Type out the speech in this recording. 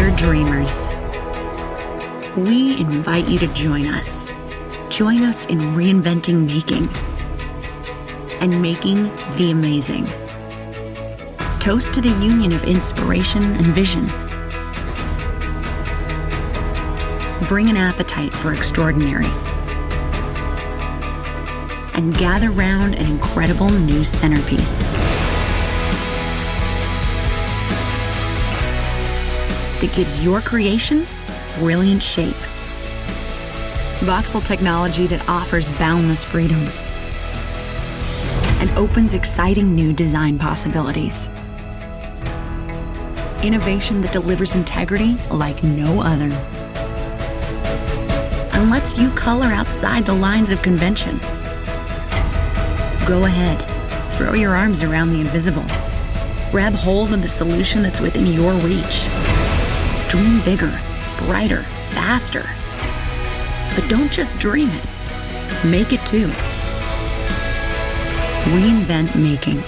Dear dreamers, we invite you to join us. Join us in reinventing making and making the amazing. Toast to the union of inspiration and vision. Bring an appetite for extraordinary and gather round an incredible new centerpiece that gives your creation brilliant shape. Voxel technology that offers boundless freedom and opens exciting new design possibilities. Innovation that delivers integrity like no other and lets you color outside the lines of convention. Go ahead, throw your arms around the invisible. Grab hold of the solution that's within your reach. Dream bigger, brighter, faster. But don't just dream it, make it too. Reinvent making.